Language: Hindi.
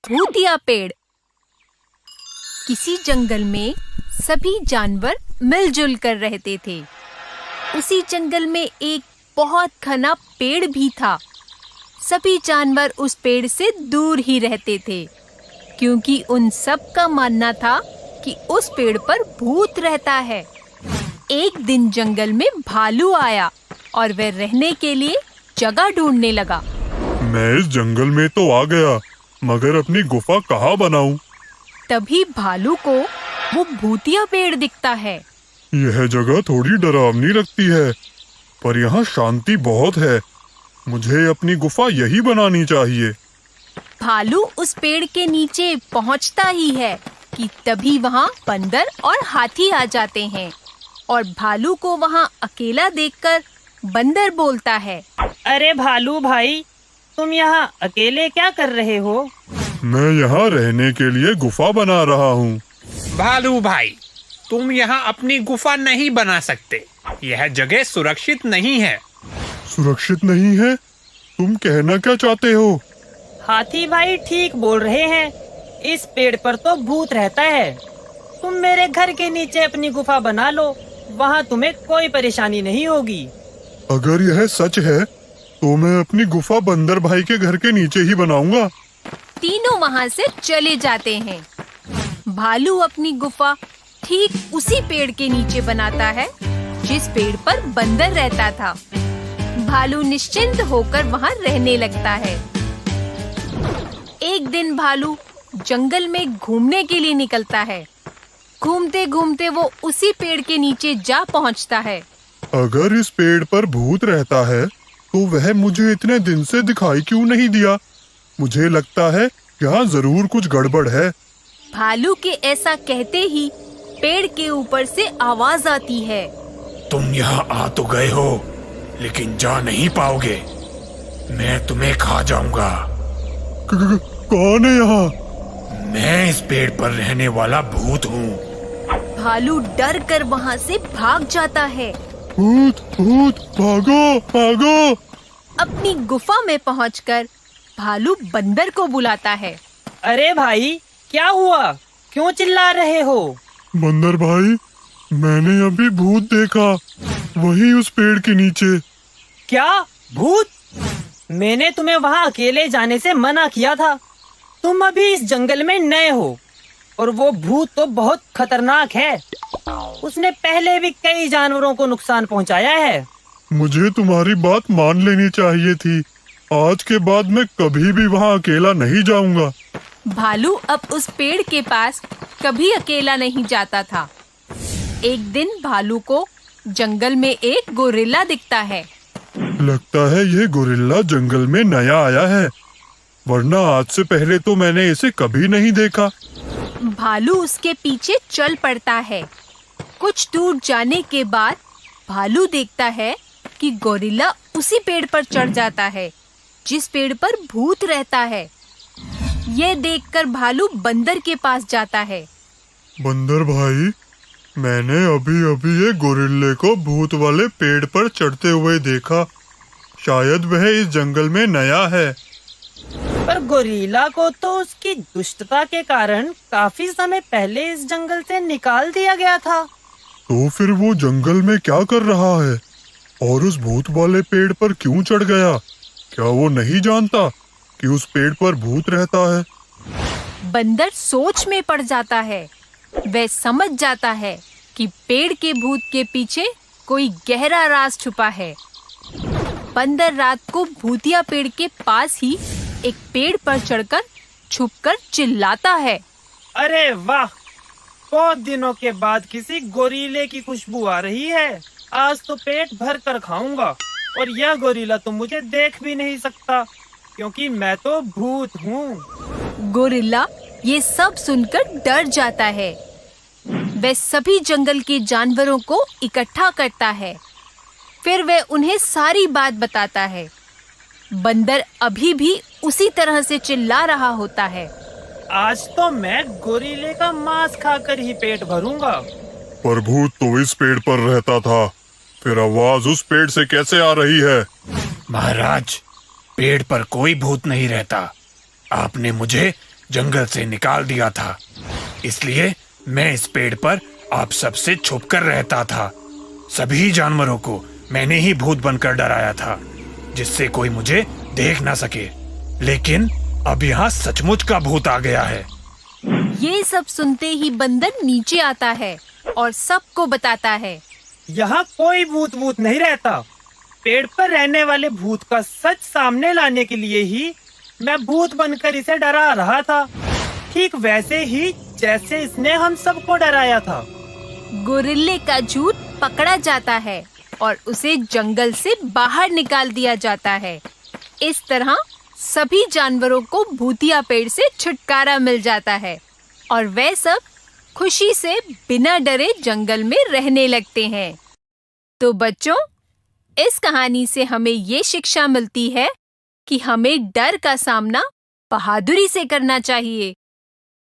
भूतिया पेड़। किसी जंगल में सभी जानवर मिलजुल कर रहते थे। उसी जंगल में एक बहुत घना पेड़ भी था। सभी जानवर उस पेड़ से दूर ही रहते थे, क्योंकि उन सब का मानना था कि उस पेड़ पर भूत रहता है। एक दिन जंगल में भालू आया और वह रहने के लिए जगह ढूंढने लगा। मैं इस जंगल में तो आ गया, मगर अपनी गुफा कहाँ बनाऊं? तभी भालू को वो भूतिया पेड़ दिखता है। यह जगह थोड़ी डरावनी लगती है, पर यहाँ शांति बहुत है। मुझे अपनी गुफा यही बनानी चाहिए। भालू उस पेड़ के नीचे पहुँचता ही है कि तभी वहाँ बंदर और हाथी आ जाते हैं और भालू को वहाँ अकेला देखकर बंदर बोलता है, अरे भालू भाई, तुम यहाँ अकेले क्या कर रहे हो? मैं यहाँ रहने के लिए गुफा बना रहा हूँ। भालू भाई, तुम यहाँ अपनी गुफा नहीं बना सकते। यह जगह सुरक्षित नहीं है। सुरक्षित नहीं है? तुम कहना क्या चाहते हो? हाथी भाई ठीक बोल रहे हैं। इस पेड़ पर तो भूत रहता है। तुम मेरे घर के नीचे अपनी गुफा बना लो, वहाँ तुम्हें कोई परेशानी नहीं होगी। अगर यह सच है तो मैं अपनी गुफा बंदर भाई के घर के नीचे ही बनाऊंगा। तीनों वहाँ से चले जाते हैं। भालू अपनी गुफा ठीक उसी पेड़ के नीचे बनाता है जिस पेड़ पर बंदर रहता था। भालू निश्चिंत होकर वहाँ रहने लगता है। एक दिन भालू जंगल में घूमने के लिए निकलता है। घूमते घूमते वो उसी पेड़ के नीचे जा पहुँचता है। अगर इस पेड़ पर भूत रहता है तो वह मुझे इतने दिन से दिखाई क्यों नहीं दिया? मुझे लगता है यहाँ जरूर कुछ गड़बड़ है। भालू के ऐसा कहते ही पेड़ के ऊपर से आवाज आती है, तुम यहाँ आ तो गए हो, लेकिन जा नहीं पाओगे। मैं तुम्हें खा जाऊंगा। कौन है यहाँ? मैं इस पेड़ पर रहने वाला भूत हूँ। भालू डर कर वहाँ से भाग जाता है। भूत भूत, भागो भागो। अपनी गुफा में पहुंचकर भालू बंदर को बुलाता है। अरे भाई, क्या हुआ? क्यों चिल्ला रहे हो? बंदर भाई, मैंने अभी भूत देखा, वही उस पेड़ के नीचे। क्या भूत? मैंने तुम्हें वहाँ अकेले जाने से मना किया था। तुम अभी इस जंगल में नए हो और वो भूत तो बहुत खतरनाक है। उसने पहले भी कई जानवरों को नुकसान पहुँचाया है। मुझे तुम्हारी बात मान लेनी चाहिए थी। आज के बाद मैं कभी भी वहाँ अकेला नहीं जाऊंगा। भालू अब उस पेड़ के पास कभी अकेला नहीं जाता था। एक दिन भालू को जंगल में एक गोरिल्ला दिखता है। लगता है ये गोरिल्ला जंगल में नया आया है, वरना आज से पहले तो मैंने इसे कभी नहीं देखा। भालू उसके पीछे चल पड़ता है। कुछ दूर जाने के बाद भालू देखता है कि गोरिल्ला उसी पेड़ पर चढ़ जाता है जिस पेड़ पर भूत रहता है। ये देखकर भालू बंदर के पास जाता है। बंदर भाई, मैंने अभी अभी ये गोरिल्ले को भूत वाले पेड़ पर चढ़ते हुए देखा। शायद वह इस जंगल में नया है। पर गोरिल्ला को तो उसकी दुष्टता के कारण काफी समय पहले इस जंगल से निकाल दिया गया था। तो फिर वो जंगल में क्या कर रहा है और उस भूत वाले पेड़ पर क्यों चढ़ गया? क्या वो नहीं जानता कि उस पेड़ पर भूत रहता है? बंदर सोच में पड़ जाता है। वह समझ जाता है कि पेड़ के भूत के पीछे कोई गहरा राज छुपा है। बंदर रात को भूतिया पेड़ के पास ही एक पेड़ पर चढ़कर छुपकर चिल्लाता है, अरे वाह, बहुत दिनों के बाद किसी गोरिल्ले की खुशबू आ रही है। आज तो पेट भर कर खाऊंगा और यह गोरिल्ला तो मुझे देख भी नहीं सकता, क्योंकि मैं तो भूत हूँ। गोरिल्ला ये सब सुनकर डर जाता है। वह सभी जंगल के जानवरों को इकट्ठा करता है। फिर वह उन्हें सारी बात बताता है। बंदर अभी भी उसी तरह से चिल्ला रहा होता है, आज तो मैं गोरिल्ले का मांस खाकर ही पेट भरूंगा। पर भूत तो इस पेड़ पर रहता था, फिर आवाज उस पेड़ से कैसे आ रही है? महाराज, पेड़ पर कोई भूत नहीं रहता। आपने मुझे जंगल से निकाल दिया था। इसलिए मैं इस पेड़ पर आप सबसे छुपकर रहता था। सभी जानवरों को मैंने ही भूत बनकर डराया था, जिससे कोई मुझे देख ना सके। लेकिन अब यहाँ सचमुच का भूत आ गया है। ये सब सुनते ही बंदर नीचे आता है और सबको बताता है। यहाँ कोई भूत नहीं रहता। पेड़ पर रहने वाले भूत का सच सामने लाने के लिए ही मैं भूत बनकर इसे डरा रहा था, ठीक वैसे ही जैसे इसने हम सबको डराया था। गोरिल्ले का झूठ पकड़ा जाता है और उसे जंगल से बाहर निकाल दिया जाता है। इस तरह सभी जानवरों को भूतिया पेड़ से छुटकारा मिल जाता है और वे सब खुशी से बिना डरे जंगल में रहने लगते हैं। तो बच्चों, इस कहानी से हमें ये शिक्षा मिलती है कि हमें डर का सामना बहादुरी से करना चाहिए